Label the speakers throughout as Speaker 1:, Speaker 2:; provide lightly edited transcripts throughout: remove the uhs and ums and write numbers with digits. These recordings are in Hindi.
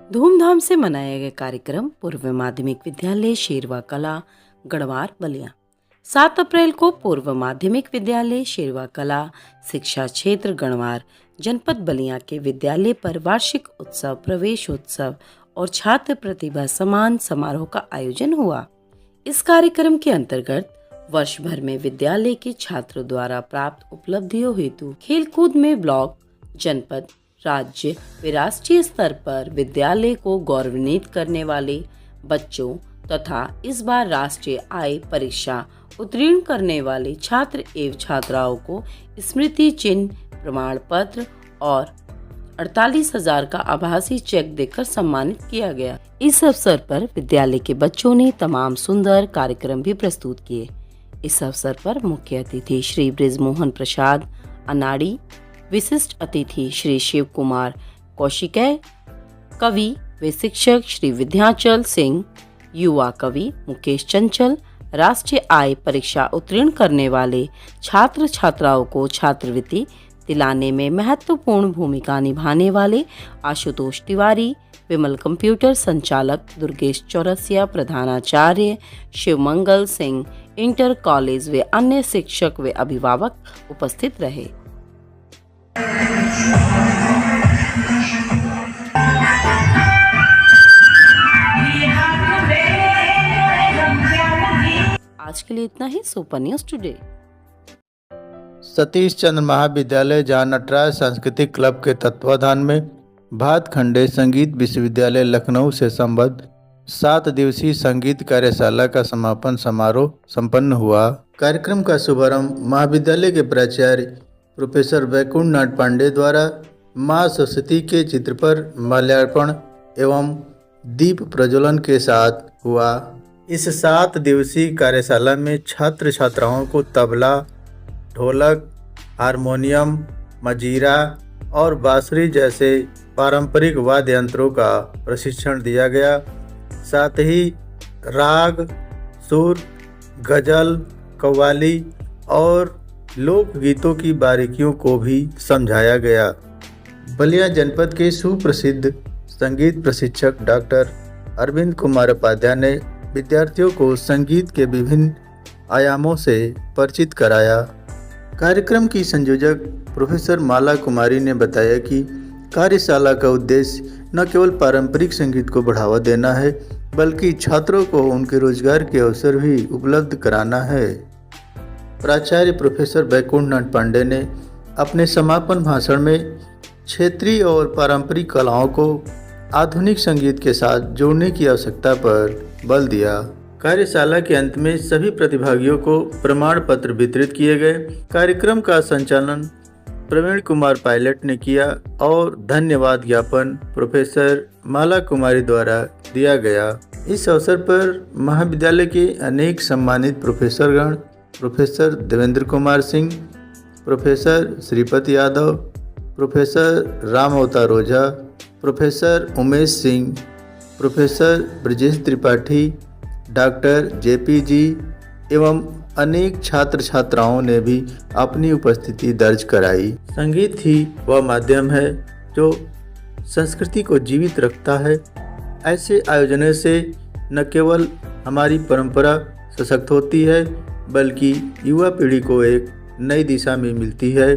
Speaker 1: धूमधाम से मनाया गया कार्यक्रम पूर्व माध्यमिक विद्यालय शेरवा कला गढ़वार बलिया। 7 अप्रैल को पूर्व माध्यमिक विद्यालय शेरवा कला शिक्षा क्षेत्र गढ़वार जनपद बलिया के विद्यालय पर वार्षिक उत्सव, प्रवेश उत्सव और छात्र प्रतिभा सम्मान समारोह का आयोजन हुआ। इस कार्यक्रम के अंतर्गत वर्ष भर में विद्यालय के छात्रों द्वारा प्राप्त उपलब्धियों हेतु खेलकूद में ब्लॉक, जनपद, राज्य व राष्ट्रीय स्तर पर विद्यालय को गौरवान्वित करने वाले बच्चों तथा इस बार राष्ट्रीय आय परीक्षा उत्तीर्ण करने वाले छात्र एवं छात्राओं को स्मृति चिन्ह, प्रमाण पत्र और 48,000 का आभासी चेक देकर सम्मानित किया गया। इस अवसर पर विद्यालय के बच्चों ने तमाम सुंदर कार्यक्रम भी प्रस्तुत किए। इस अवसर पर मुख्य अतिथि श्री बृजमोहन प्रसाद अनाड़ी, विशिष्ट अतिथि श्री शिव कुमार कौशिकै, कवि व शिक्षक श्री विद्याचल सिंह, युवा कवि मुकेश चंचल, राष्ट्रीय आय परीक्षा उत्तीर्ण करने वाले छात्र छात्राओं को छात्रवृत्ति दिलाने में महत्वपूर्ण भूमिका निभाने वाले आशुतोष तिवारी, विमल कंप्यूटर संचालक दुर्गेश चौरसिया, प्रधानाचार्य शिवमंगल सिंह, इंटर कॉलेज व अन्य शिक्षक व अभिभावक उपस्थित रहे। आज के लिए इतना ही। Super news today.
Speaker 2: Satish Chandra महाविद्यालय जहां नटराज सांस्कृतिक क्लब के तत्वाधान में भातखंडे संगीत विश्वविद्यालय लखनऊ से संबद्ध 7 दिवसीय संगीत कार्यशाला का समापन समारोह संपन्न हुआ। कार्यक्रम का शुभारंभ महाविद्यालय के प्राचार्य प्रोफेसर वैकुंठ नाथ पांडे द्वारा मां सरस्वती के चित्र पर माल्यार्पण एवं दीप प्रज्वलन के साथ हुआ। इस 7 दिवसीय कार्यशाला में छात्र छात्राओं को तबला, ढोलक, हारमोनियम, मजीरा और बांसुरी जैसे पारंपरिक वाद्य यंत्रों का प्रशिक्षण दिया गया। साथ ही राग, सुर, गजल, कव्वाली और लोक गीतों की बारीकियों को भी समझाया गया। बलिया जनपद के सुप्रसिद्ध संगीत प्रशिक्षक डॉक्टर अरविंद कुमार उपाध्याय ने विद्यार्थियों को संगीत के विभिन्न आयामों से परिचित कराया। कार्यक्रम की संयोजक प्रोफेसर माला कुमारी ने बताया कि कार्यशाला का उद्देश्य न केवल पारंपरिक संगीत को बढ़ावा देना है, बल्कि छात्रों को उनके रोजगार के अवसर भी उपलब्ध कराना है। प्राचार्य प्रोफेसर वैकुंठ नाथ पांडे ने अपने समापन भाषण में क्षेत्रीय और पारंपरिक कलाओं को आधुनिक संगीत के साथ जोड़ने की आवश्यकता पर बल दिया। कार्यशाला के अंत में सभी प्रतिभागियों को प्रमाण पत्र वितरित किए गए। कार्यक्रम का संचालन प्रवीण कुमार पायलट ने किया और धन्यवाद ज्ञापन प्रोफेसर माला कुमारी द्वारा दिया गया। इस अवसर पर महाविद्यालय के अनेक सम्मानित प्रोफेसरगण, professor Devendra Kumar Singh, professor Shripati Yadav, professor Ram Avtar Ojha, professor Umesh Singh, professor Brajesh Tripathi, doctor JP ji एवं अनेक छात्र छात्राओं ने भी अपनी उपस्थिति दर्ज कराई। संगीत ही वह माध्यम है जो संस्कृति को जीवित रखता है। ऐसे आयोजनों से न केवल हमारी परंपरा सशक्त होती है, बल्कि युवा पीढ़ी को एक नई दिशा में मिलती है।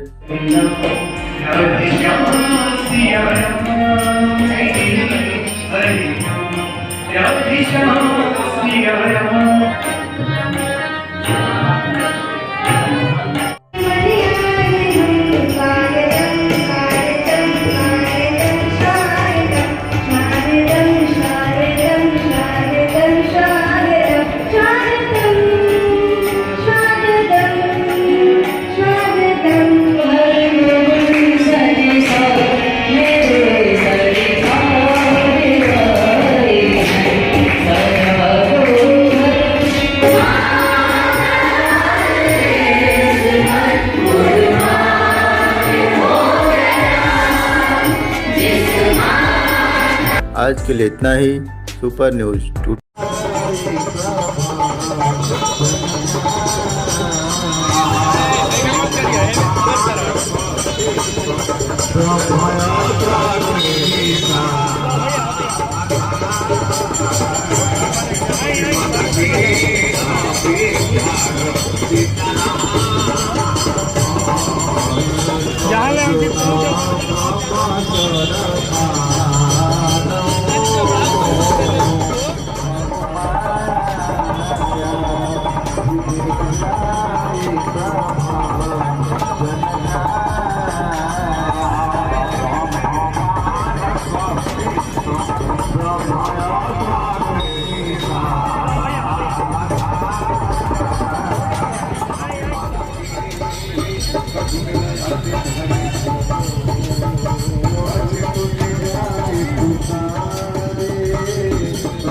Speaker 2: आज के लिए इतना ही। Super news today.
Speaker 3: तो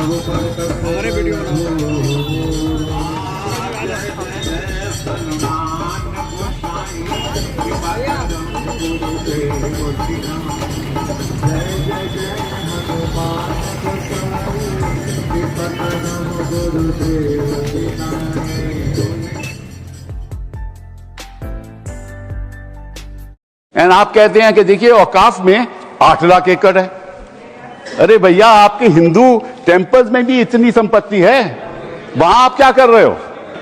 Speaker 3: हमारे वीडियो
Speaker 4: एंड आप कहते हैं कि देखिए औकाफ में 8 लाख एकड़ है। अरे भैया, आपके हिंदू टेम्पल्स में भी इतनी संपत्ति है, वहां आप क्या कर रहे हो?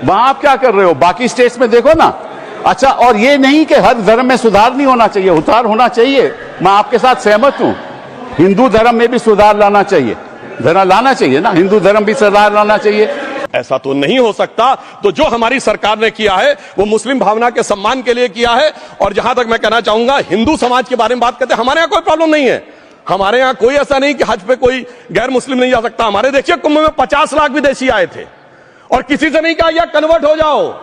Speaker 4: वहां आप क्या कर रहे हो? बाकी स्टेट्स में देखो ना। अच्छा, और ये नहीं कि हर धर्म में सुधार नहीं होना चाहिए, उतार होना चाहिए, मैं आपके साथ सहमत हूं। हिंदू धर्म में भी सुधार लाना चाहिए, लाना चाहिए ना, हिंदू धर्म भी सुधार लाना चाहिए।
Speaker 5: ऐसा तो नहीं हो सकता। तो जो हमारी सरकार ने किया है वो मुस्लिम भावना के सम्मान के लिए किया है। और जहां तक मैं कहना चाहूंगा, हिंदू समाज के बारे में बात करते हैं, हमारे यहां कोई प्रॉब्लम नहीं है। हमारे यहां कोई ऐसा नहीं कि हज पे कोई गैर मुस्लिम नहीं जा सकता। हमारे देखिए कुंभ में 50 लाख विदेशी आए थे और किसी से नहीं कहा या कन्वर्ट हो जाओ।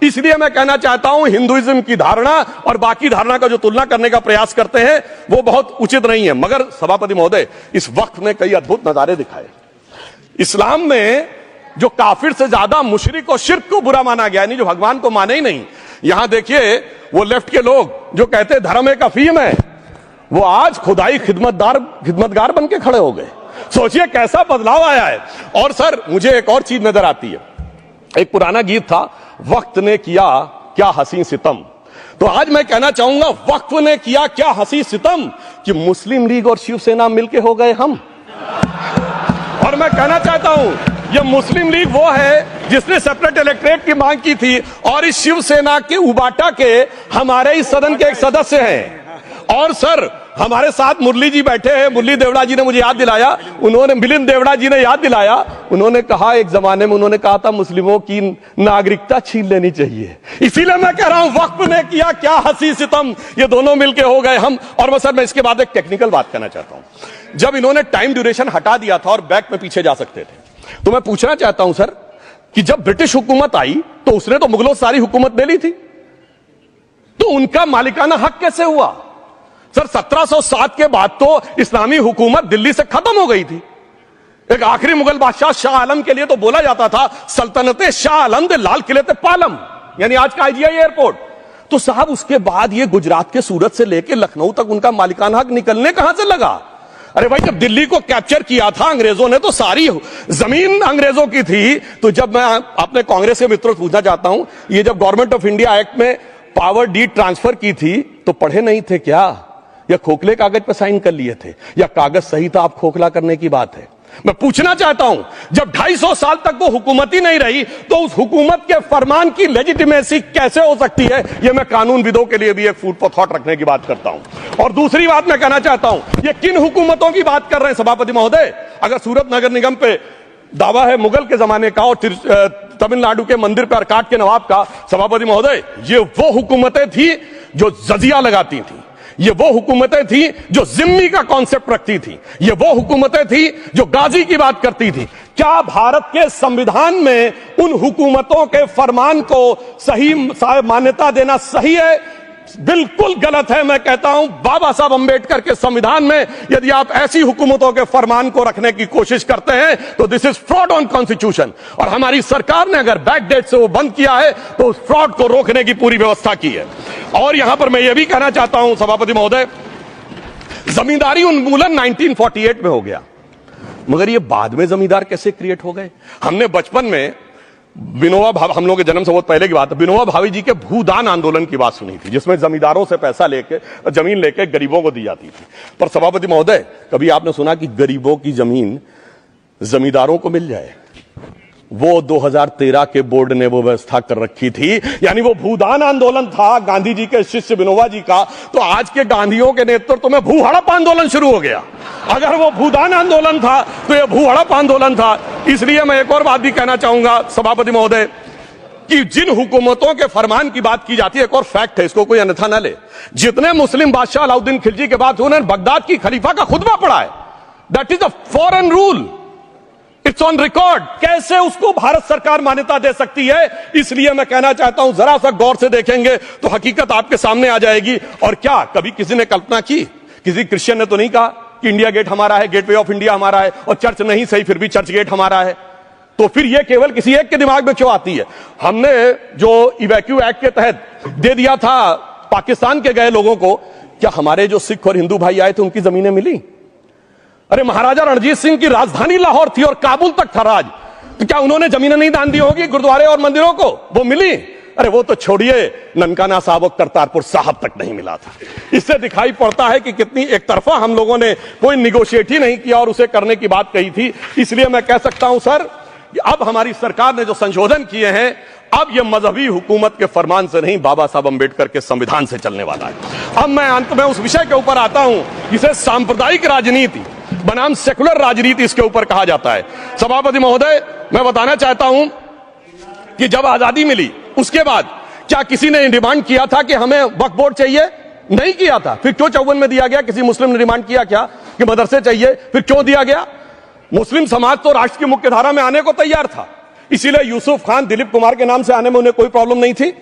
Speaker 5: इसलिए मैं कहना चाहता हूं, हिंदुइज्म की धारणा और बाकी धारणा का जो तुलना करने का प्रयास करते हैं वो बहुत उचित नहीं है। मगर सभापति महोदय, इस वक्त ने कई अद्भुत नजारे दिखाए। इस्लाम में जो काफिर से ज्यादा मुशरिक और शिर्क को बुरा माना गया, नहीं जो भगवान को माने ही नहीं। यहां देखिए वो लेफ्ट के लोग जो कहते हैं धर्म एक अफीम है, वो आज खुदाई खिदमतगार बन के खड़े हो गए। सोचिए कैसा बदलाव आया है। और सर, मुझे एक और चीज नजर आती है। एक पुराना गीत था, वक्त ने किया क्या हसी सितम। तो आज मैं कहना चाहूंगा, वक्त ने किया क्या हसी सितम कि मुस्लिम लीग और शिवसेना मिलके हो गए हम। और मैं कहना चाहता हूं, ये मुस्लिम लीग वो है जिसने सेपरेट इलेक्टोरेट की मांग की थी और इस शिवसेना के उबाटा के हमारे इस सदन के एक सदस्य हैं। और सर, हमारे साथ मुरली जी बैठे हैं। मुरली देवड़ा जी ने मुझे याद दिलाया, मिलिंद देवड़ा जी ने याद दिलाया, उन्होंने कहा एक जमाने में उन्होंने कहा था मुस्लिमों की नागरिकता छीन लेनी चाहिए। इसीलिए मैं कह रहा हूं, वक्त ने किया क्या हसी सितम, ये दोनों मिलके हो गए हम। और सर, मैं इसके बाद एक टेक्निकल बात कहना चाहता हूं। जब इन्होंने टाइम ड्यूरेशन हटा दिया था और बैक में पीछे जा सकते थे, तो मैं पूछना चाहता हूं सर कि जब ब्रिटिश हुकूमत आई तो उसने तो मुगलों सारी हुकूमत ले ली थी, तो उनका मालिकाना हक कैसे हुआ? सर, 1707 के बाद तो इस्लामी हुकूमत दिल्ली से खत्म हो गई थी। एक आखिरी मुगल बादशाह शाह आलम के लिए तो बोला जाता था सल्तनते शाह आलम दे लाल किले ते पालम, यानी आज का IGI एयरपोर्ट। तो साहब, उसके बाद ये गुजरात के सूरत से लेकर लखनऊ तक उनका मालिकाना हक निकलने कहां से लगा? अरे भाई, जब दिल्ली को कैप्चर किया था अंग्रेजों ने तो सारी जमीन अंग्रेजों की थी। तो जब मैं अपने कांग्रेस के मित्रों से पूछना चाहता हूं, ये जब गवर्नमेंट ऑफ इंडिया एक्ट में पावर डीड ट्रांसफर की थी तो पढ़े नहीं थे क्या? या खोखले कागज पर साइन कर लिए थे? या कागज सही था, आप खोखला करने की बात है? मैं पूछना चाहता हूं, जब 250 साल तक वो हुकूमत ही नहीं रही तो उस हुकूमत के फरमान की लेजिटिमेसी कैसे हो सकती है? ये मैं कानूनविदों के लिए भी एक फूड फॉर थॉट रखने की बात करता हूं। और दूसरी बात मैं कहना चाहता हूं, ये किन हुकूमतों की बात कर रहे हैं सभापति महोदय? अगर सूरत नगर निगम पे दावा है मुगल के जमाने का और तमिलनाडु के मंदिर पर अरकाट के नवाब का, सभापति महोदय, ये वो हुकूमतें थी जो जजिया लगाती थी। ये वो हुकूमतें थी जो जिम्मी का कॉन्सेप्ट रखती थी। ये वो हुकूमतें थी जो गाजी की बात करती थी। क्या भारत के संविधान में उन हुकूमतों के फरमान को सही मान्यता देना सही है? बिल्कुल गलत है। मैं कहता हूं, बाबा साहब अंबेडकर के संविधान में यदि आप ऐसी हुकूमतों के फरमान को रखने की कोशिश करते हैं तो this is fraud on constitution. और हमारी सरकार ने अगर बैकडेट से वो बंद किया है तो उस फ्रॉड को रोकने की पूरी व्यवस्था की है। और यहां पर मैं ये भी कहना चाहता हूं सभापति महोदय, जमींदारी उन्मूलन 1948 में हो गया, मगर ये बाद में जमींदार कैसे क्रिएट हो गए? हमने बचपन में विनोबा भावे, हम लोग के जन्म से बहुत पहले की बात है, विनोबा भावे जी के भूदान आंदोलन की बात सुनी थी, जिसमें जमींदारों से पैसा लेके जमीन लेके गरीबों को दी जाती थी। पर सभापति महोदय, कभी आपने सुना कि गरीबों की जमीन जमींदारों को मिल जाए? वो 2013 के बोर्ड ने वो व्यवस्था कर रखी थी। यानी वो भूदान आंदोलन था गांधी जी के शिष्य विनोबा जी का, तो आज के गांधियों के नेतृत्व में भू हड़प आंदोलन शुरू हो गया। अगर वो भूदान आंदोलन था तो ये भू हड़प आंदोलन था। इसलिए मैं एक और बात भी कहना चाहूंगा सभापति महोदय कि जिन हुकूमतों के फरमान की बात की जाती है, एक और फैक्ट है, इसको कोई अन्यथा न ले, जितने मुस्लिम बादशाह अलाउद्दीन खिलजी के बाद उन्होंने बगदाद की खलीफा का खुतबा पढ़ा है। That is a foreign rule, it's on record. कैसे उसको भारत सरकार मान्यता दे सकती है? इसलिए मैं कहना चाहता हूं, जरा सा गौर से देखेंगे तो हकीकत आपके सामने आ जाएगी। और क्या कभी किसी ने कल्पना की, किसी क्रिश्चियन ने तो नहीं कहा कि इंडिया गेट हमारा है, गेटवे ऑफ इंडिया हमारा है, और चर्च नहीं सही फिर भी चर्च गेट हमारा है, तो फिर यह केवल किसी एक के दिमाग में क्यों आती है? हमने जो इवैक्यू एक्ट के तहत दे दिया था पाकिस्तान के गए लोगों को, क्या हमारे जो सिख और हिंदू भाई आए थे उनकी जमीनें मिली? अरे महाराजा रणजीत सिंह की राजधानी लाहौर थी और काबुल तक था राज, तो क्या उन्होंने जमीनें नहीं दान दी होगी गुरुद्वारे और मंदिरों को? वो मिली? अरे वो तो छोड़िए, ननकाना साहब और करतारपुर साहब तक नहीं मिला था। इससे दिखाई पड़ता है कि कितनी एक तरफा हम लोगों ने कोई निगोशिएट ही नहीं किया और उसे करने की बात कही थी। इसलिए मैं कह सकता हूं सर कि अब हमारी सरकार ने जो संशोधन किए हैं, अब यह मजहबी हुकूमत के फरमान से नहीं, बाबा साहब अंबेडकर के संविधान से चलने वाला है। अब मैं अंत में उस विषय के ऊपर आता हूं जिसे सांप्रदायिक राजनीति बनाम सेकुलर राजनीति इसके ऊपर कहा जाता है। सभापति महोदय, मैं बताना चाहता हूं कि जब आजादी मिली उसके बाद क्या किसी ने डिमांड किया था कि हमें वक्फ बोर्ड चाहिए? नहीं किया था। फिर क्यों 54 में दिया गया? किसी मुस्लिम ने डिमांड किया क्या कि मदरसे चाहिए? फिर क्यों दिया गया? मुस्लिम समाज तो राष्ट्र की मुख्य धारा में आने को तैयार था, इसीलिए यूसुफ खान, दिलीप कुमार के नाम से आने में उन्हें कोई प्रॉब्लम नहीं थी।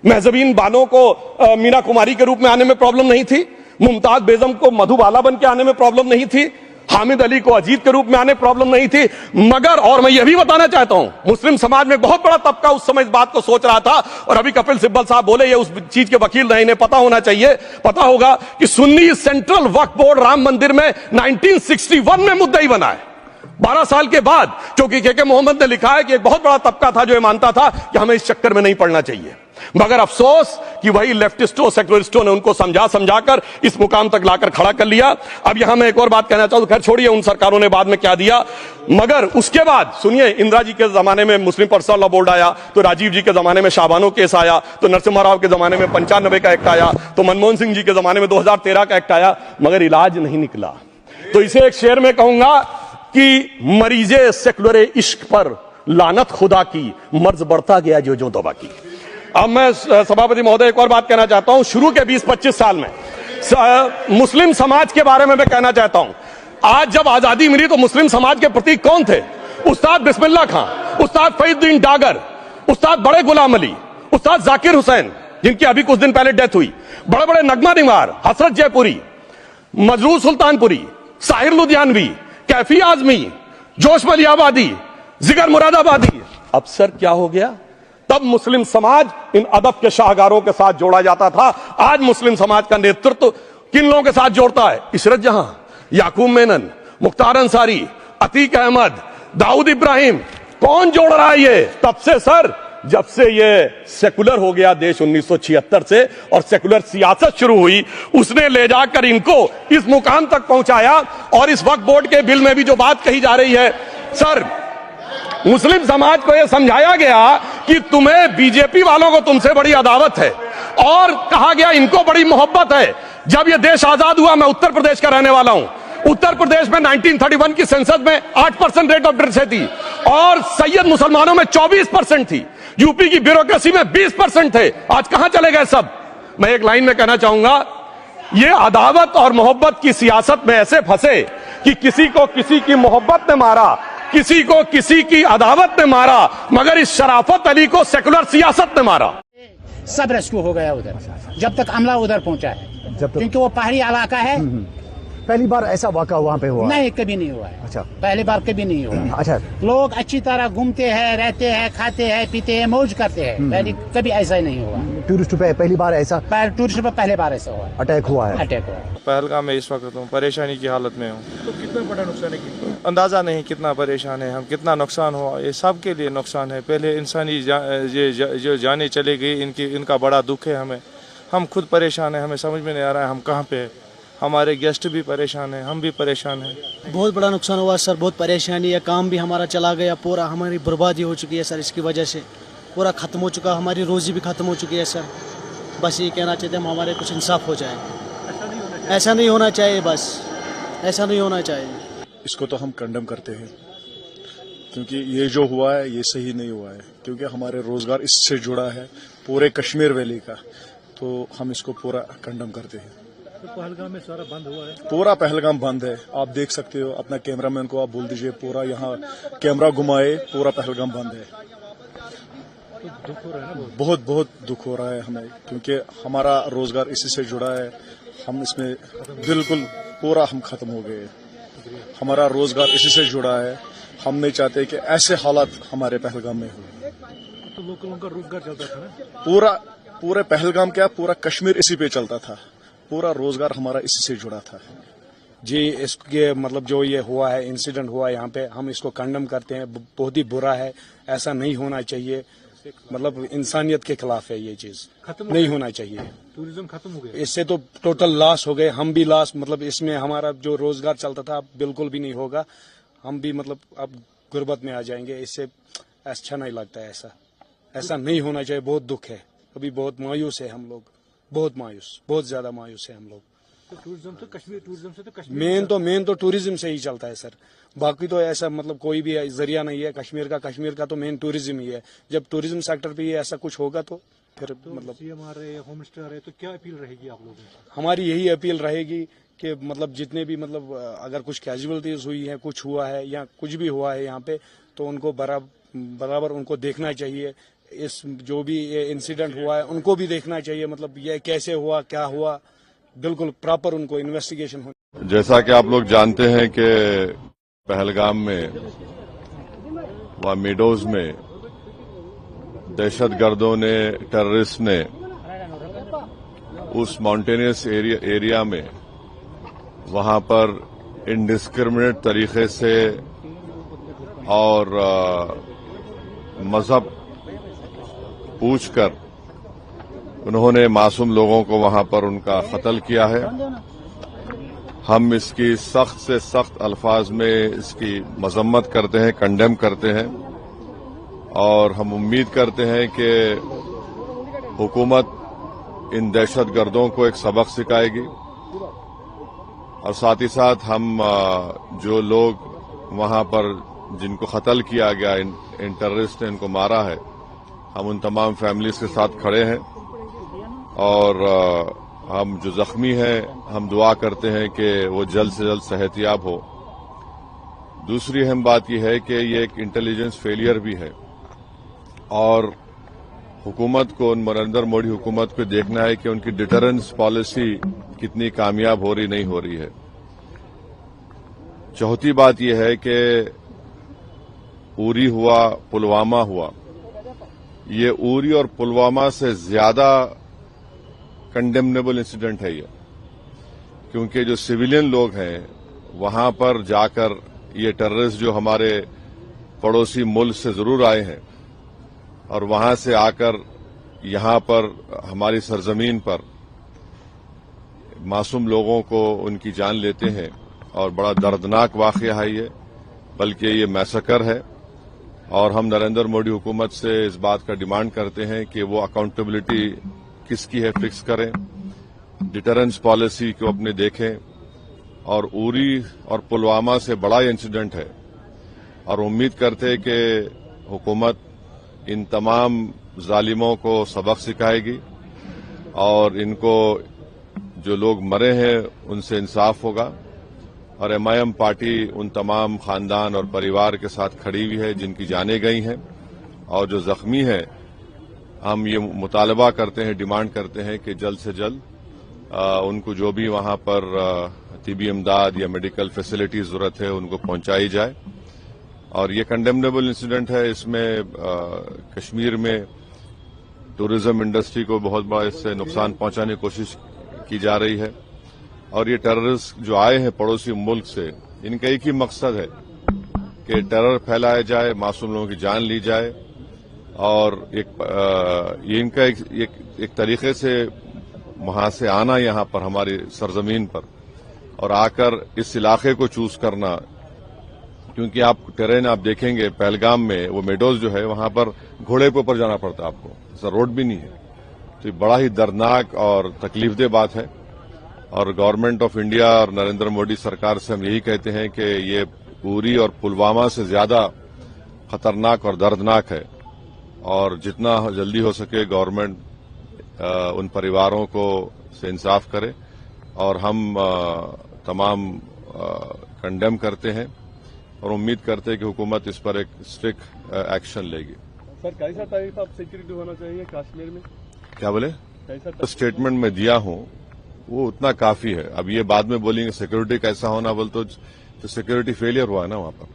Speaker 5: महजबीन बानो को मीना कुमारी के रूप में आने में प्रॉब्लम नहीं थी। मुमताज बेगम को मधुबाला बन के आने में प्रॉब्लम नहीं थी। हामिद अली को अजीत के रूप में आने प्रॉब्लम नहीं थी। मगर, और मैं यह भी बताना चाहता हूं, मुस्लिम समाज में बहुत बड़ा तबका उस समय इस बात को सोच रहा था, और अभी कपिल सिब्बल साहब बोले, ये उस चीज के वकील नहीं, इन्हें पता होना चाहिए, पता होगा कि सुन्नी सेंट्रल वक्फ बोर्ड राम मंदिर में 1961 में मुद्दई बना है, 12 साल के बाद, क्योंकि के मोहम्मद ने लिखा है कि एक बहुत बड़ा तबका था जो ये मानता था कि हमें इस चक्कर में नहीं पड़ना चाहिए। मगर अफसोस कि वही लेफ्टिस्टों, सेकुलरिस्टों ने उनको समझाकर इस मुकाम तक लाकर खड़ा कर लिया। अब यहां मैं एक और बात कहना चाहूं, खैर छोड़िए उन सरकारों ने बाद में क्या दिया, मगर उसके बाद सुनिए, इंदिरा जी के जमाने में मुस्लिम पर्सनल लॉ बोर्ड आया, तो राजीव जी के जमाने में शाहबानो केस आया, तो नरसिम्हा राव के जमाने में 95 का एक्ट आया, तो मनमोहन सिंह जी के जमाने में 2013 का एक्ट आया, मगर इलाज नहीं निकला। तो इसे एक शेर में कहूंगा कि मरीजे सेकुलर इश्क पर लानत खुदा की, मर्ज बढ़ता गया जो तौबा की। अब मैं सभापति महोदय एक और बात कहना चाहता हूं, शुरू के 20-25 साल में मुस्लिम समाज के बारे में मैं कहना चाहता हूं। आज जब आजादी मिली तो मुस्लिम समाज के प्रतीक कौन थे? उस्ताद बिस्मिल्लाह खां, उस्ताद फरीदुद्दीन डागर, उस्ताद बड़े गुलाम अली, उस्ताद जाकिर हुसैन, जिनकी अभी कुछ दिन पहले डेथ हुई, बड़े बड़े नगमा निगार, हसरत जयपुरी, मजरूर सुल्तानपुरी, साहिर लुधियानवी, कैफी आजमी, जोश मलियाबादी, जिगर मुरादाबादी। अब सर क्या हो गया? तब मुस्लिम समाज इन अदब के शाहकारों के साथ जोड़ा जाता था। आज मुस्लिम समाज का नेतृत्व किन लोगों के साथ जोड़ता है? इशरत जहां, याकूब मेनन, मुख्तार अंसारी, अतीक अहमद, दाऊद इब्राहिम। कौन जोड़ रहा है ये? तब से सर, जब से ये सेकुलर हो गया देश 1976 से, और सेकुलर सियासत शुरू हुई, उसने ले जाकर इनको इस मुकाम तक पहुंचाया। और इस वक्फ बोर्ड के बिल में भी जो बात कही जा रही है सर, मुस्लिम समाज को यह समझाया गया कि तुम्हें, बीजेपी वालों को तुमसे बड़ी अदावत है, और कहा गया इनको बड़ी मोहब्बत है। जब यह देश आजाद हुआ, मैं उत्तर प्रदेश का रहने वाला हूं, उत्तर प्रदेश में 1931 की सेंसस में 8% रेट ऑफ डेथ थी, और सैयद मुसलमानों में 24% थी। यूपी की ब्यूरोक्रेसी में 20% थे। आज कहां चले गए सब? मैं एक लाइन में कहना चाहूंगा, ये अदावत और मोहब्बत की सियासत में ऐसे फंसे कि किसी को किसी की मोहब्बत ने मारा, किसी को किसी की अदावत ने मारा, मगर इस शराफत अली को सेकुलर सियासत ने मारा।
Speaker 3: सब रेस्क्यू हो गया उधर, जब तक अमला उधर पहुंचा है, क्योंकि वो पहाड़ी इलाका है।
Speaker 6: पहली बार ऐसा वाक़ा वहाँ पे हुआ?
Speaker 3: नहीं, कभी नहीं हुआ है।
Speaker 6: अच्छा,
Speaker 3: पहली बार कभी नहीं हुआ।
Speaker 6: अच्छा,
Speaker 3: लोग अच्छी तरह घूमते हैं, रहते हैं, खाते हैं, पीते हैं, मौज करते हैं। पहले कभी ऐसा ही नहीं हुआ।
Speaker 6: टूरिस्ट पे पहली बार ऐसा?
Speaker 3: टूरिस्ट पे पहले बार ऐसा हुआ,
Speaker 6: अटैक हुआ है।
Speaker 3: अटैक हुआ।
Speaker 7: पहलगाम में इस वक्त हूँ, परेशानी की हालत में हूँ।
Speaker 6: तो कितना बड़ा नुकसान है?
Speaker 7: अंदाज़ा नहीं कितना परेशान है हम, कितना नुकसान हुआ, ये सब के लिए नुकसान है। पहले इंसानी जो जाने चले गई, इनका बड़ा दुख है हमें। हम खुद परेशान हैं, हमें समझ में नहीं आ रहा है हम कहाँ पे हैं। हमारे गेस्ट भी परेशान हैं, हम भी परेशान हैं।
Speaker 8: बहुत बड़ा नुकसान हुआ सर, बहुत परेशानी है। काम भी हमारा चला गया पूरा, हमारी बर्बादी हो चुकी है सर। इसकी वजह से पूरा ख़त्म हो चुका, हमारी रोज़ी भी ख़त्म हो चुकी है सर। बस ये कहना चाहते हैं हम, हमारे कुछ इंसाफ हो जाए। ऐसा नहीं होना चाहिए, बस ऐसा नहीं होना चाहिए।
Speaker 9: इसको तो हम कंडम करते हैं, क्योंकि ये जो हुआ है ये सही नहीं हुआ है, क्योंकि हमारे रोज़गार इससे जुड़ा है पूरे कश्मीर वैली का, तो हम इसको पूरा कंडम करते हैं।
Speaker 6: तो पहलगाम में सारा बंद हुआ है? पूरा
Speaker 9: पहलगाम बंद है, आप देख सकते हो। अपना कैमरामैन को आप बोल दीजिए, पूरा यहाँ कैमरा घुमाए, पूरा पहलगाम बंद है।
Speaker 6: तो दुख हो रहा है ना?
Speaker 9: बहुत बहुत दुख हो रहा है हमें, क्योंकि हमारा रोजगार इसी से जुड़ा है। हम इसमें बिल्कुल पूरा हम खत्म हो गए। हमारा रोजगार इसी से जुड़ा है। हम नहीं चाहते कि ऐसे हालात हमारे पहलगाम में हो।
Speaker 6: तो लोगों का रोजगार चलता था ना,
Speaker 9: पूरे पहलगाम क्या, पूरा कश्मीर इसी पे चलता था। पूरा रोजगार हमारा इसी से जुड़ा था।
Speaker 10: जी, इसके मतलब जो ये हुआ है, इंसिडेंट हुआ यहाँ पे, हम इसको कंडम करते हैं। बहुत ही बुरा है, ऐसा नहीं होना चाहिए। मतलब इंसानियत के खिलाफ है ये चीज, नहीं होना चाहिए।
Speaker 6: टूरिज्म खत्म हो गया,
Speaker 10: इससे तो टोटल लॉस हो गए, हम भी लॉस। मतलब इसमें हमारा जो रोजगार चलता था अब बिल्कुल भी नहीं होगा। हम भी मतलब अब गुर्बत में आ जाएंगे। इससे अच्छा नहीं लगता है, ऐसा नहीं होना चाहिए। बहुत दुख है, अभी बहुत मायूस है हम लोग, बहुत मायूस, बहुत ज्यादा मायूस है हम लोग।
Speaker 6: तो टूरिज्म से तो कश्मीर
Speaker 10: मेन तो टूरिज्म से ही चलता है सर। बाकी तो ऐसा मतलब कोई भी जरिया नहीं है कश्मीर का तो मेन टूरिज्म ही है। जब टूरिज्म सेक्टर पे ऐसा कुछ होगा तो फिर मतलब
Speaker 6: सीएम आ रहे, होम स्टे आ रहे, तो क्या अपील रहेगी आप लोगों की?
Speaker 10: हमारी यही अपील रहेगी कि मतलब जितने भी मतलब अगर कुछ कैजुअलिटीज हुई है, कुछ हुआ है या कुछ भी हुआ है यहाँ पे, तो उनको बराबर उनको देखना चाहिए। इस जो भी इंसिडेंट हुआ है उनको भी देखना चाहिए। मतलब ये कैसे हुआ, क्या हुआ, बिल्कुल प्रॉपर उनको इन्वेस्टिगेशन हो।
Speaker 5: जैसा कि आप लोग जानते हैं कि पहलगाम में व मीडोज में दहशतगर्दों ने, टेररिस्ट ने उस माउंटेनियस एरिया में वहां पर इनडिस्क्रिमिनेट तरीके से और मजहब पूछकर उन्होंने मासूम लोगों को वहां पर उनका कत्ल किया है। हम इसकी सख्त से सख्त अल्फाज में इसकी मजम्मत करते हैं, कंडेम करते हैं और हम उम्मीद करते हैं कि हुकूमत इन दहशतगर्दों को एक सबक सिखाएगी और साथ ही साथ हम जो लोग वहां पर जिनको कत्ल किया गया, इन टेररिस्ट ने इनको मारा है, हम उन तमाम फैमिलीज के साथ खड़े हैं और हम जो जख्मी हैं हम दुआ करते हैं कि वो जल्द से जल्द सेहतयाब हो। दूसरी अहम बात यह है कि ये एक इंटेलिजेंस फेलियर भी है और हुकूमत को, नरेंद्र मोदी हुकूमत को देखना है कि उनकी डिटरेंस पॉलिसी कितनी कामयाब हो रही, नहीं हो रही है। चौथी बात यह है कि उरी हुआ, पुलवामा हुआ, ये उरी और पुलवामा से ज्यादा कंडेमनेबल इंसिडेंट है ये, क्योंकि जो सिविलियन लोग हैं वहां पर जाकर ये टेररिस्ट जो हमारे पड़ोसी मुल्क से जरूर आए हैं और वहां से आकर यहां पर हमारी सरजमीन पर मासूम लोगों को उनकी जान लेते हैं और बड़ा दर्दनाक वाकया है ये, बल्कि ये मैसेकर है। और हम नरेंद्र मोदी हुकूमत से इस बात का डिमांड करते हैं कि वो अकाउंटेबिलिटी किसकी है फिक्स करें, डिटरेंस पॉलिसी को अपने देखें और उरी और पुलवामा से बड़ा इंसिडेंट है और उम्मीद करते हैं कि हुकूमत इन तमाम जालिमों को सबक सिखाएगी और इनको जो लोग मरे हैं उनसे इंसाफ होगा। और एमआईएम पार्टी उन तमाम खानदान और परिवार के साथ खड़ी हुई है जिनकी जानें गई हैं और जो जख्मी हैं। हम ये मुतालबा करते हैं, डिमांड करते हैं कि जल्द से जल्द उनको जो भी वहां पर तिबी इमदाद या मेडिकल फैसिलिटी जरूरत है उनको पहुंचाई जाए। और ये कंडेमनेबल इंसिडेंट है। इसमें कश्मीर में टूरिज्म इंडस्ट्री को बहुत बड़ा इससे नुकसान पहुंचाने की कोशिश की जा रही है और ये टेररिस्ट जो आए हैं पड़ोसी मुल्क से, इनका एक ही मकसद है कि टेरर फैलाया जाए, मासूम लोगों की जान ली जाए और ये इनका एक तरीके से वहां से आना यहां पर हमारी सरजमीन पर और आकर इस इलाके को चूज करना, क्योंकि आप टेरेन आप देखेंगे पहलगाम में वो मेडोज जो है वहां पर घोड़े के ऊपर जाना पड़ता है आपको, ऐसा रोड भी नहीं है। तो ये बड़ा ही दर्दनाक और तकलीफदेह बात है और गवर्नमेंट ऑफ इंडिया और नरेंद्र मोदी सरकार से हम यही कहते हैं कि ये उरी और पुलवामा से ज्यादा खतरनाक और दर्दनाक है और जितना जल्दी हो सके गवर्नमेंट उन परिवारों को से इंसाफ करे और हम तमाम कंडेम करते हैं और उम्मीद करते हैं कि हुकूमत इस पर एक स्ट्रिक्ट एक्शन लेगी।
Speaker 6: सर कैसा टाइप ऑफ सिक्योरिटी होना चाहिए कश्मीर में?
Speaker 5: क्या बोले? स्टेटमेंट में दिया हूं वो उतना काफी है। अब ये बाद में बोलेंगे सिक्योरिटी कैसा होना बोल तो सिक्योरिटी फेलियर हुआ है ना, वहां पर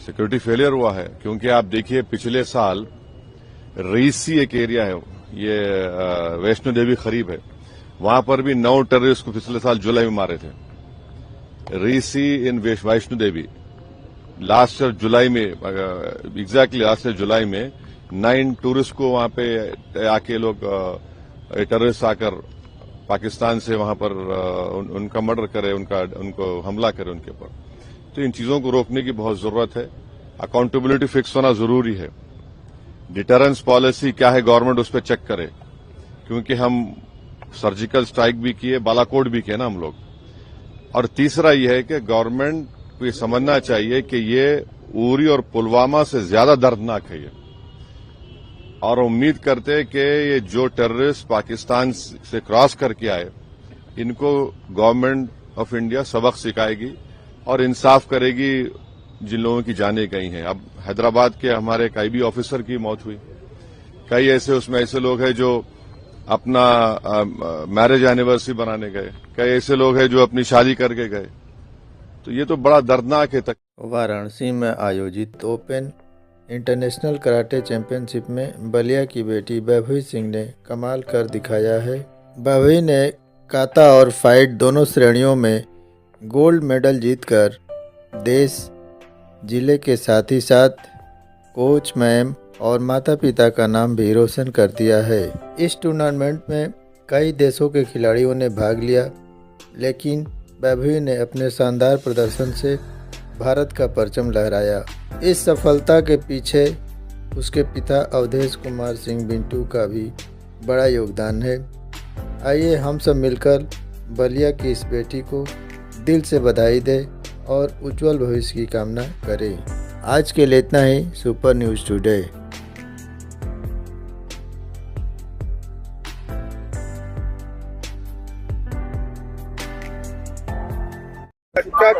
Speaker 5: सिक्योरिटी फेलियर हुआ है। क्योंकि आप देखिए पिछले साल रीसी एक एरिया है, ये वैष्णो देवी करीब है, वहां पर भी 9 टेररिस्ट को पिछले साल जुलाई में मारे थे। रीसी इन वैष्णो देवी लास्ट ईयर जुलाई में, एग्जैक्टली लास्ट ईयर जुलाई में 9 टूरिस्ट को वहां पे आके लोग टेररिस्ट आकर पाकिस्तान से वहां पर उनका मर्डर करे, उनको हमला करे उनके ऊपर। तो इन चीजों को रोकने की बहुत जरूरत है। अकाउंटेबिलिटी फिक्स होना जरूरी है। डिटरेंस पॉलिसी क्या है गवर्नमेंट उस पर चेक करे, क्योंकि हम सर्जिकल स्ट्राइक भी किए, बालाकोट भी किए ना हम लोग। और तीसरा यह है कि गवर्नमेंट को ये समझना चाहिए कि ये उरी और पुलवामा से ज्यादा दर्दनाक है ये, और उम्मीद करते हैं कि ये जो टेररिस्ट पाकिस्तान से क्रॉस करके आए इनको गवर्नमेंट ऑफ इंडिया सबक सिखाएगी और इंसाफ करेगी जिन लोगों की जानें गई हैं। अब हैदराबाद के हमारे एक आईबी ऑफिसर की मौत हुई, कई ऐसे लोग हैं जो अपना मैरिज एनिवर्सरी बनाने गए, कई ऐसे लोग हैं जो अपनी शादी करके गए। तो ये तो बड़ा दर्दनाक है।
Speaker 2: वाराणसी में आयोजित ओपन इंटरनेशनल कराटे चैंपियनशिप में बलिया की बेटी वैभवी सिंह ने कमाल कर दिखाया है। वैभवी ने काता और फाइट दोनों श्रेणियों में गोल्ड मेडल जीतकर देश, जिले के साथ ही साथ कोच मैम और माता पिता का नाम भी रोशन कर दिया है। इस टूर्नामेंट में कई देशों के खिलाड़ियों ने भाग लिया, लेकिन वैभवी ने अपने शानदार प्रदर्शन से भारत का परचम लहराया। इस सफलता के पीछे उसके पिता अवधेश कुमार सिंह बिंटू का भी बड़ा योगदान है। आइए हम सब मिलकर बलिया की इस बेटी को दिल से बधाई दें और उज्जवल भविष्य की कामना करें। आज के लिए इतना ही। Super news today.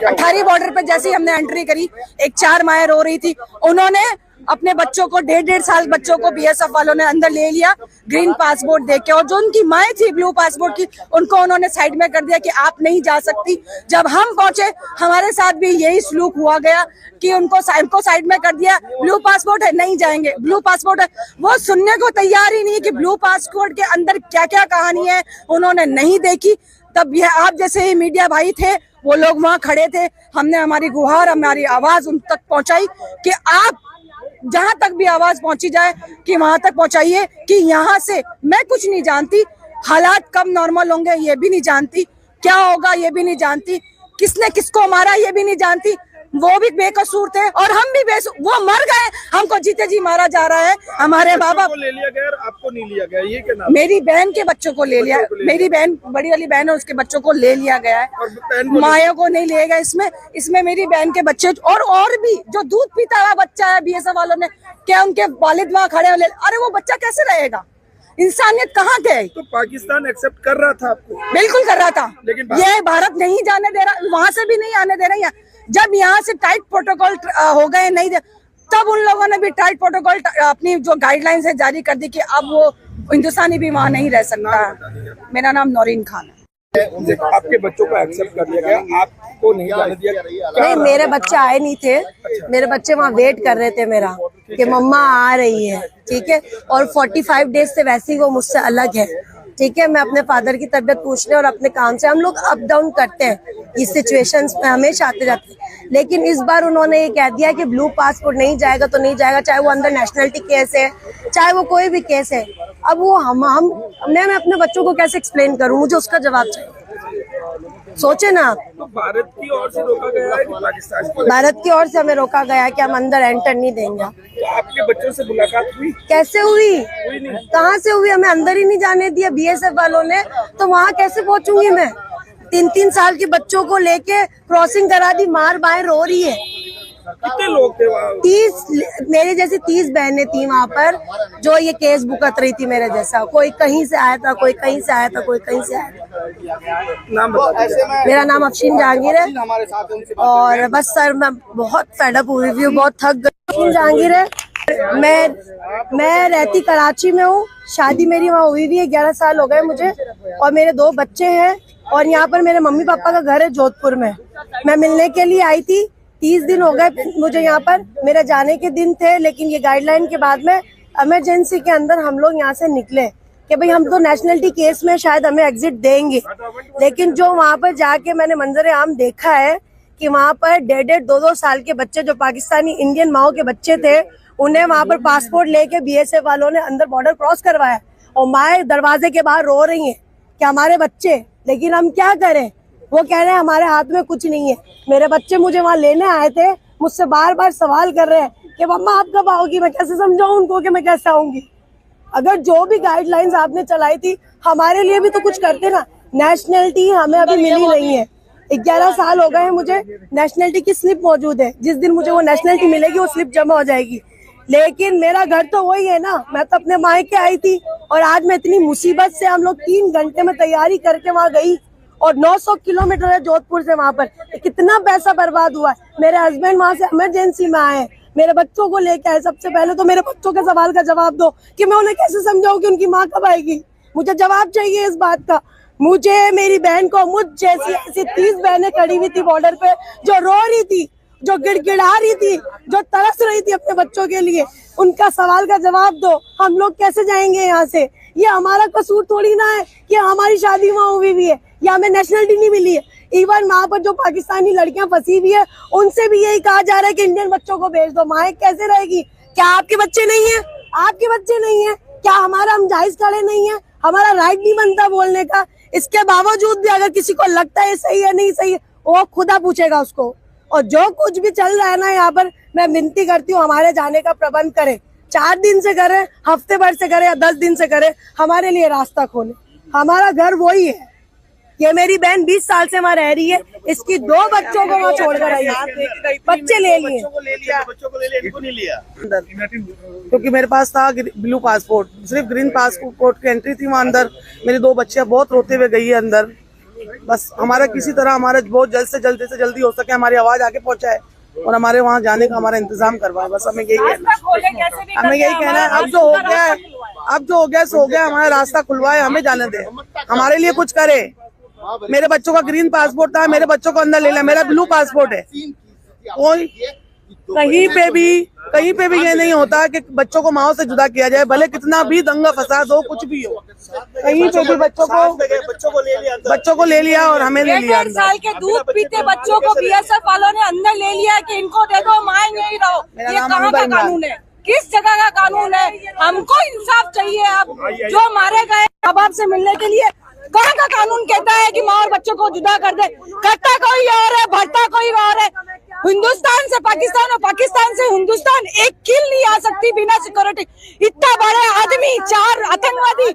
Speaker 11: 18 बॉर्डर पे जैसे ही हमने एंट्री करी, एक 4 माएँ रो रही थी। उन्होंने अपने बच्चों को 1.5 साल बच्चों को बीएसएफ वालों ने अंदर ले लिया ग्रीन पासपोर्ट देख के, और जो उनकी माएँ थी ब्लू पासपोर्ट की, उनको उन्होंने साइड में कर दिया कि आप नहीं जा सकती। जब हम पहुंचे हमारे साथ भी यही सलूक हुआ गया कि उनको साइड में कर दिया। ब्लू पासपोर्ट है, नहीं जाएंगे, ब्लू पासपोर्ट है। वो सुनने को तैयार ही नहीं है कि ब्लू पासपोर्ट के अंदर क्या क्या कहानी है, उन्होंने नहीं देखी। तब यह आप जैसे ही मीडिया भाई थे, वो लोग वहां खड़े थे, हमने हमारी गुहार, हमारी आवाज उन तक पहुंचाई कि आप जहां तक भी आवाज पहुंची जाए कि वहां तक पहुंचाइए कि यहाँ से मैं कुछ नहीं जानती, हालात कब नॉर्मल होंगे ये भी नहीं जानती, क्या होगा ये भी नहीं जानती, किसने किसको मारा ये भी नहीं जानती। वो भी बेकसूर थे और हम भी वो मर गए, हमको जीते जी मारा जा रहा है। हमारे बाबा
Speaker 12: को ले लिया गया, आपको नहीं लिया गया, ये क्या नाम?
Speaker 11: मेरी बहन के बच्चों को ले लिया, मेरी बहन बड़ी वाली बहन है, उसके बच्चों को ले लिया गया है, माया को नहीं लिया गया। इसमें मेरी बहन के बच्चे और भी जो दूध पीता हुआ बच्चा है, बीएसएफ वालों ने क्या उनके वालिद वहाँ खड़े, अरे वो बच्चा कैसे रहेगा? इंसानियत कहाँ गए?
Speaker 12: तो पाकिस्तान एक्सेप्ट कर रहा था आपको?
Speaker 11: बिल्कुल कर रहा था,
Speaker 12: लेकिन
Speaker 11: ये भारत नहीं जाने दे रहा, वहां से भी नहीं आने दे रहा। जब यहाँ से टाइट प्रोटोकॉल हो गए नहीं तब उन लोगों ने भी टाइट प्रोटोकॉल अपनी जो गाइडलाइंस है जारी कर दी कि अब वो हिंदुस्तानी भी वहाँ नहीं रह सकता। मेरा नाम नौरीन खान है।
Speaker 12: आपके बच्चों को एक्सेप्ट कर लिया गया, आपको नहीं जाने दिया?
Speaker 11: नहीं, मेरे बच्चे आए नहीं थे, मेरे बच्चे वहाँ वेट कर रहे थे मेरा कि मम्मा आ रही है, ठीक है। और 45 डेज से वैसे ही वो मुझसे अलग है, ठीक है। मैं अपने फादर की तबीयत पूछने और अपने काम से, हम लोग अप डाउन करते हैं इस सिचुएशंस में, हमेशा आते जाते हैं। लेकिन इस बार उन्होंने ये कह दिया कि ब्लू पासपोर्ट नहीं जाएगा तो नहीं जाएगा, चाहे वो अंदर नेशनलिटी केस है, चाहे वो कोई भी केस है। अब वो मैं अपने बच्चों को कैसे एक्सप्लेन करूं, मुझे उसका जवाब चाहिए। सोचे ना आप।
Speaker 12: तो भारत की ओर से रोका गया है कि पाकिस्तान की?
Speaker 11: भारत की ओर से हमें रोका गया है कि हम अंदर एंटर नहीं देंगे।
Speaker 12: तो आपके बच्चों से मुलाकात हुई?
Speaker 11: कैसे हुई? कहाँ से हुई? हमें अंदर ही नहीं जाने दिया बीएसएफ वालों ने, तो वहाँ कैसे पहुँचूंगी मैं? 3-3 साल के बच्चों को लेके क्रॉसिंग करा दी, मार बाहर रो रही है।
Speaker 12: कितने लोग थे वहाँ?
Speaker 11: 30 मेरे जैसी 30 बहनें थी वहाँ पर जो ये केस भुगत रही थी मेरे जैसा। कोई कहीं से आया था, कोई कहीं से आया था, कोई कहीं से आया था।
Speaker 12: नाम बता दीजिए।
Speaker 11: मेरा नाम अफशीन जहांगीर है और बस सर मैं बहुत फेड अप हुई, बहुत थक गई। अफशीन जहांगीर है मैं रहती कराची में हूँ, शादी मेरी वहाँ हुई भी है, 11 साल हो गए मुझे और मेरे 2 बच्चे हैं और यहाँ पर मेरे मम्मी पापा का घर है जोधपुर में। मैं मिलने के लिए आई थी, 30 दिन हो गए मुझे यहाँ पर, मेरे जाने के दिन थे, लेकिन ये गाइडलाइन के बाद में इमरजेंसी के अंदर हम लोग यहाँ से निकले कि भाई हम तो नेशनलिटी केस में शायद हमें एग्जिट देंगे, लेकिन जो वहाँ पर जाके मैंने मंजर आम देखा है कि वहाँ पर 1.5-2 साल के बच्चे जो पाकिस्तानी इंडियन माओ के बच्चे थे, उन्हें वहाँ पर पासपोर्ट लेके बीएसएफ वालों ने अंदर बॉर्डर क्रॉस करवाया और माए दरवाजे के बाहर रो रही हैं कि हमारे बच्चे, लेकिन हम क्या करें, वो कह रहे हैं हमारे हाथ में कुछ नहीं है। मेरे बच्चे मुझे वहाँ लेने आए थे, मुझसे बार बार सवाल कर रहे हैं कि मम्मा आप कब आओगी। मैं कैसे समझाऊं उनको कि मैं कैसे आऊंगी। अगर जो भी गाइडलाइंस आपने चलाई थी हमारे लिए भी तो कुछ करते ना। नेशनलिटी हमें अभी मिली नहीं है, 11 साल हो गए हैं मुझे, नेशनलिटी की स्लिप मौजूद है, जिस दिन मुझे वो नेशनलिटी मिलेगी वो स्लिप जमा हो जाएगी, लेकिन मेरा घर तो वही है ना। मैं तो अपने मायके आई थी और आज मैं इतनी मुसीबत से, हम लोग 3 घंटे में तैयारी करके वहाँ गई और 900 किलोमीटर है जोधपुर से वहाँ पर, कितना पैसा बर्बाद हुआ है। मेरे हस्बैंड वहाँ से इमरजेंसी में आए, मेरे बच्चों को लेके आए। सबसे पहले तो मेरे बच्चों के सवाल का जवाब दो कि मैं उन्हें कैसे समझाऊं कि उनकी माँ कब आएगी। मुझे जवाब चाहिए इस बात का। मुझे, मेरी बहन को, मुझ जैसी ऐसी 30 बहनें खड़ी हुई थी बॉर्डर पे, जो रो रही थी, जो गिड़गिड़ा रही थी, जो तरस रही थी अपने बच्चों के लिए। उनका सवाल का जवाब दो। हम लोग कैसे जाएंगे यहाँ से? ये हमारा कसूर थोड़ी ना है कि हमारी शादी वहाँ हुई भी है या हमें नेशनलिटी नहीं मिली है। इवन वहाँ पर जो पाकिस्तानी लड़कियां फंसी हुई है, उनसे भी यही कहा जा रहा है कि इंडियन बच्चों को भेज दो। माँ कैसे रहेगी? क्या आपके बच्चे नहीं है? आपके बच्चे नहीं है क्या? हमारा हम जायज खड़े नहीं है? हमारा राइट नहीं बनता बोलने का? इसके बावजूद भी अगर किसी को लगता है सही है नहीं सही है, वो खुदा पूछेगा उसको। और जो कुछ भी चल रहा है ना यहाँ पर, मैं विनती करती हूँ हमारे जाने का प्रबंध करें। 4 दिन से करे, हफ्ते भर से करे या 10 दिन से करे, हमारे लिए रास्ता खोले। हमारा घर वही है। ये मेरी बहन 20 साल से वहाँ रह रही है, इसकी 2 बच्चों को वहाँ छोड़कर आई है। बच्चे ले लिए,
Speaker 12: बच्चों को ले लिया, इनको नहीं लिया
Speaker 11: अंदर, क्योंकि मेरे पास था ब्लू पासपोर्ट, सिर्फ ग्रीन पासपोर्ट की एंट्री थी वहाँ अंदर। मेरी 2 बच्चियां बहुत रोते हुए गई है अंदर। बस हमारा किसी तरह, हमारे बहुत जल्द से जल्दी हो सके हमारी आवाज आगे पहुंचाए और हमारे वहाँ जाने का हमारा इंतजाम करवाए। बस हमें यही कहना है, हमें यही कहना है। अब जो हो गया है, अब जो हो गया सो हो गया। हमारा रास्ता खुलवाए, हमें जाने दे, हमारे लिए कुछ करे। मेरे बच्चों का ग्रीन पासपोर्ट था, मेरे बच्चों को अंदर ले लिया। मेरा ब्लू पासपोर्ट है। कोई कहीं पे भी ये नहीं होता कि बच्चों को माँ से जुदा किया जाए, भले कितना भी दंगा फसाद हो, कुछ भी हो। कहीं पे भी बच्चों को ले लिया और हमें ले लिया।
Speaker 13: 1.5 साल के दूध पीते बच्चों को बीएसएफ वालों ने अंदर ले लिया कि इनको दे दो, माँ यहीं रहो। ये कहाँ का कानून है? किस जगह का कानून है? हमको इंसाफ चाहिए। अब जो मारे गए माँ बाप से मिलने के लिए, कहाँ का कानून कहता है कि माँ और बच्चों को जुदा कर दे? करता कोई और है, भरता कोई और है। हिंदुस्तान से पाकिस्तान और पाकिस्तान से हिंदुस्तान एक किल नहीं आ सकती बिना सिक्योरिटी। इतना बड़े आदमी, 4 आतंकवादी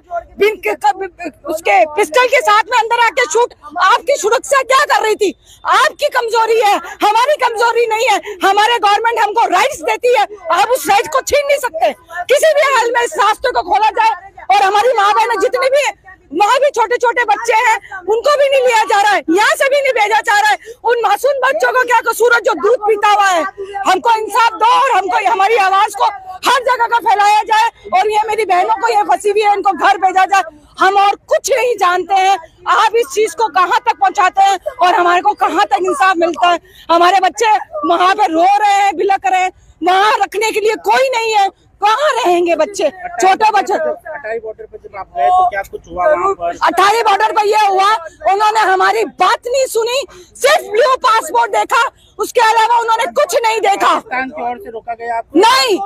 Speaker 13: उसके पिस्टल के साथ में अंदर आके शूट, आपकी सुरक्षा क्या कर रही थी? आपकी कमजोरी है, हमारी कमजोरी नहीं है। हमारे गवर्नमेंट हमको राइट्स देती है, आप उस राइट को छीन नहीं सकते। किसी भी हाल में इस रास्ते को खोला जाए और हमारी माँ बहन जितने भी वहाँ भी छोटे छोटे बच्चे हैं, उनको भी नहीं लिया जा रहा है, यहाँ से भी नहीं भेजा जा रहा है। उन मासूम बच्चों को क्या कसूर है जो दूध पीता हुआ है? हमको इंसाफ दो और हमको हमारी आवाज को हर जगह का फैलाया जाए और ये मेरी बहनों को ये फंसी हुई है, इनको घर भेजा जाए। हम और कुछ नहीं जानते हैं, आप इस चीज को कहाँ तक पहुँचाते हैं और हमारे को कहाँ तक इंसाफ मिलता है? हमारे बच्चे वहाँ पे रो रहे हैं, बिलक रहे हैं, वहाँ रखने के लिए कोई नहीं है। कहाँ रहेंगे बच्चे, छोटे बच्चे?
Speaker 12: अटारी बॉर्डर पे जब आप गए तो क्या कुछ हुआ वहाँ पर?
Speaker 13: अटारी बॉर्डर पर यह हुआ, उन्होंने हमारी बात नहीं सुनी, सिर्फ ब्लू पासपोर्ट देखा, उसके अलावा उन्होंने कुछ नहीं देखा।
Speaker 12: पाकिस्तान की ओर से रोका गया आपको?
Speaker 13: नहीं,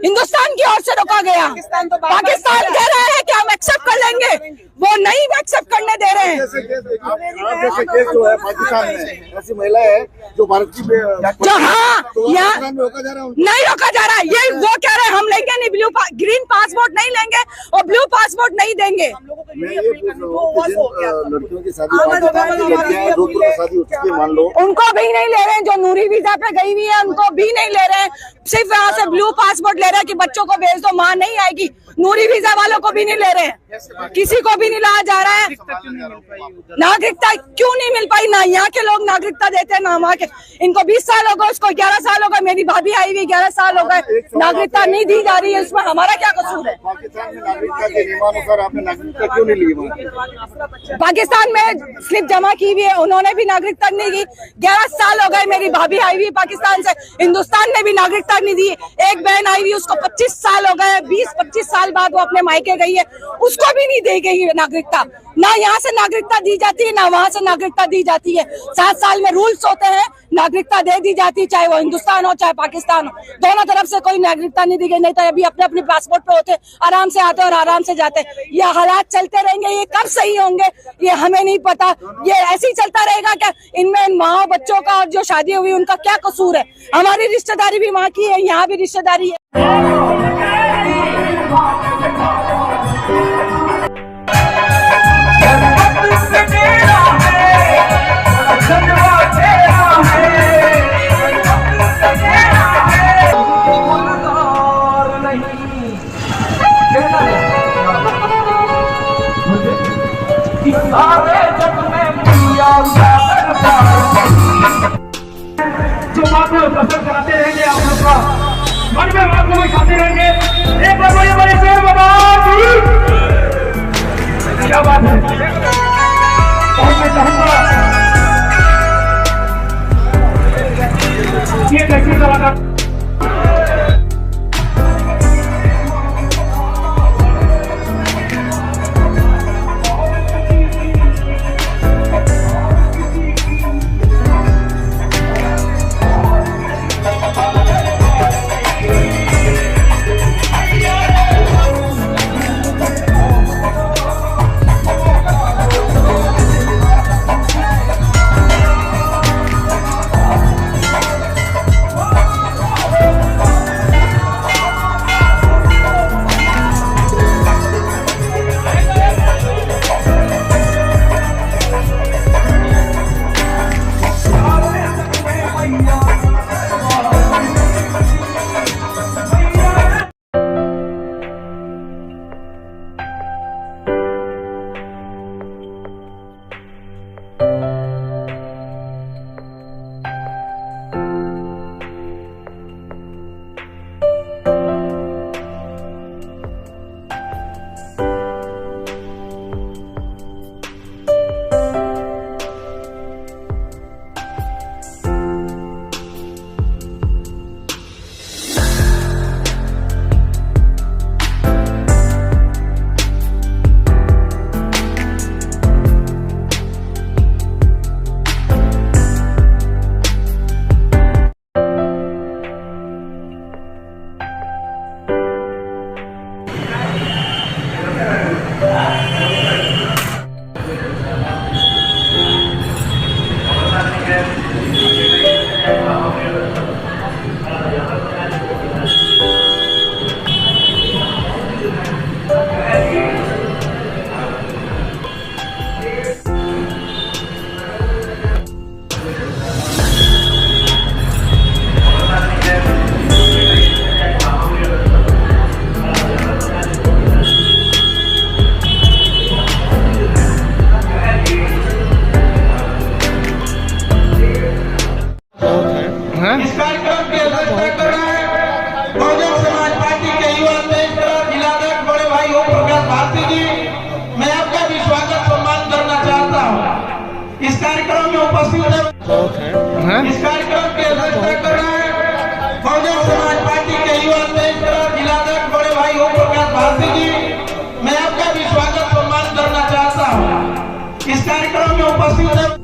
Speaker 13: हिंदुस्तान की ओर से रोका गया। पाकिस्तान कह रहे हैं कि हम एक्सेप्ट कर लेंगे, वो नहीं एक्सेप्ट करने दे रहे हैं।
Speaker 9: जैसे केस जो है पाकिस्तान में, ऐसी महिला है जो भारत की
Speaker 13: जो, हाँ, यहाँ नहीं रोका जा रहा है। ये वो कह रहे हैं हम लेंगे नहीं, ग्रीन पासपोर्ट नहीं लेंगे और ब्लू पासपोर्ट नहीं देंगे।
Speaker 9: लड़कियों की शादी मान लो,
Speaker 13: उनको भी नहीं ले रहे हैं। जो नूरी वीजा पे गई हुई है उनको भी नहीं ले रहे हैं।
Speaker 11: सिर्फ यहाँ से ब्लू पासपोर्ट ले रहे हैं कि बच्चों को भेज दो, माँ नहीं आएगी। नूरी वीजा वालों को भी नहीं ले रहे हैं, किसी को भी नहीं लाया जा रहा है। नागरिकता क्यों नहीं मिल पाई? ना यहाँ के लोग नागरिकता देते हैं ना वहाँ के। इनको 20 साल हो गए, उसको 11 साल हो गए। मेरी भाभी आई हुई 11 साल हो गए, नागरिकता नहीं दी जा रही है। इसमें हमारा क्या कसूर है?
Speaker 12: पाकिस्तान में नागरिकता के नियमानुसार आपने नागरिकता क्यों नहीं ली?
Speaker 11: पाकिस्तान में स्लिप जमा की हुई है, उन्होंने भी नागरिकता नहीं दी। 11 साल हो गए, मेरी भाभी आई हुई पाकिस्तान से, हिंदुस्तान ने भी नागरिकता नहीं दी। एक बहन आई हुई, उसको 25 साल हो गए, 20-25 साल बाद वो अपने मायके गई है, उसको भी नहीं दी गई नागरिकता। ना यहाँ से नागरिकता दी जाती है ना वहाँ से नागरिकता दी जाती है। 7 साल में रूल्स होते हैं, नागरिकता दे दी जाती है, चाहे वो हिंदुस्तान हो चाहे पाकिस्तान हो। दोनों तरफ से कोई नागरिकता नहीं दी गई। नहीं तो अभी अपने अपने पासपोर्ट पे होते, आराम से आते और आराम से जाते। ये हालात चलते रहेंगे, ये कब सही होंगे ये हमें नहीं पता। ये ऐसे ही चलता रहेगा क्या? इनमें माँ बच्चों का और जो शादी हुई उनका क्या कसूर है? हमारी रिश्तेदारी भी वहाँ की है, यहाँ भी रिश्तेदारी है।
Speaker 12: जो बात को पसंद कराते रहेंगे आप लोग का मन में बात को खाते रहेंगे। एक बार बोलिए बड़े शेर बाबा, क्या बात है? और मैं चाहूंगा ये देखिए कलाकार
Speaker 14: इस कार्यक्रम की अध्यक्षता कर रहे हैं बहुजन समाज पार्टी के युवा जिलाध्यक्ष बड़े भाई ओम प्रकाश भारती जी। मैं आपका भी स्वागत सम्मान करना चाहता हूँ। इस कार्यक्रम में उपस्थित इस कार्यक्रम की अध्यक्षता कर रहे हैं बहुजन समाज पार्टी के युवा जिलाध्यक्ष बड़े भाई ओम प्रकाश भारती जी। मैं आपका भी स्वागत सम्मान करना चाहता हूँ। इस कार्यक्रम में उपस्थित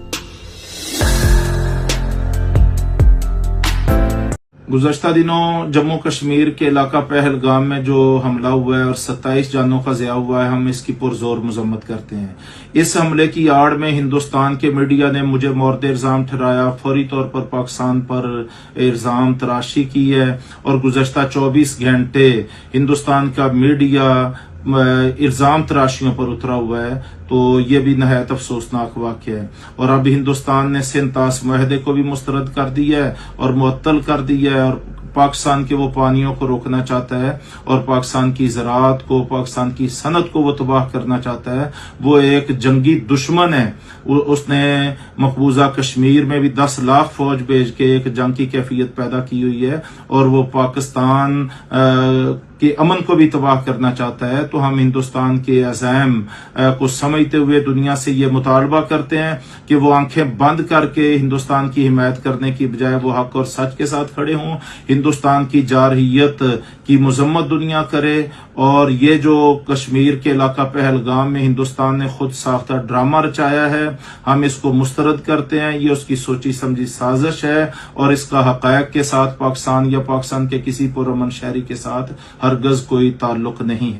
Speaker 15: गुज़श्ता दिनों जम्मू कश्मीर के इलाका पहलगाम में जो हमला हुआ है और 27 जानों का ज़िया हुआ है, हम इसकी पुरजोर मजम्मत करते हैं। इस हमले की आड़ में हिंदुस्तान के मीडिया ने मुझे मोर्द इल्ज़ाम ठहराया, फौरी तौर पर पाकिस्तान पर इल्ज़ाम तराशी की है और गुज़श्ता 24 घंटे हिंदुस्तान का मीडिया इल्ज़ाम तराशियों पर उतरा हुआ है। तो ये भी नहायत अफसोसनाक वाक़या है। और अब हिंदुस्तान ने सिंध ताश मुआहदे को भी मुस्तरद कर दिया है और मुअत्तल कर दिया है और पाकिस्तान के वो पानियों को रोकना चाहता है और पाकिस्तान की ज़राअत को, पाकिस्तान की सनत को वो तबाह करना चाहता है। वो एक जंगी दुश्मन है। उसने मकबूजा कश्मीर में भी 10 लाख फौज भेज के एक जंग की कैफियत पैदा की हुई है और वो पाकिस्तान के अमन को भी तबाह करना चाहता है। तो हम हिंदुस्तान के अज़ैम को समझते हुए दुनिया से ये मुतालबा करते हैं कि वो आंखें बंद करके हिंदुस्तान की हिमायत करने की बजाय वो हक और सच के साथ खड़े हों, हिंदुस्तान की जारहियत की मजम्मत दुनिया करे। और ये जो कश्मीर के इलाका पहलगाम में हिंदुस्तान ने खुद साख्ता ड्रामा रचाया है, हम इसको मुस्तरद करते हैं। ये उसकी सोची समझी साजिश है और इसका हक़ायक़ के साथ पाकिस्तान या पाकिस्तान के किसी पुरअमन शहरी के साथ हरगज कोई ताल्लुक नहीं है।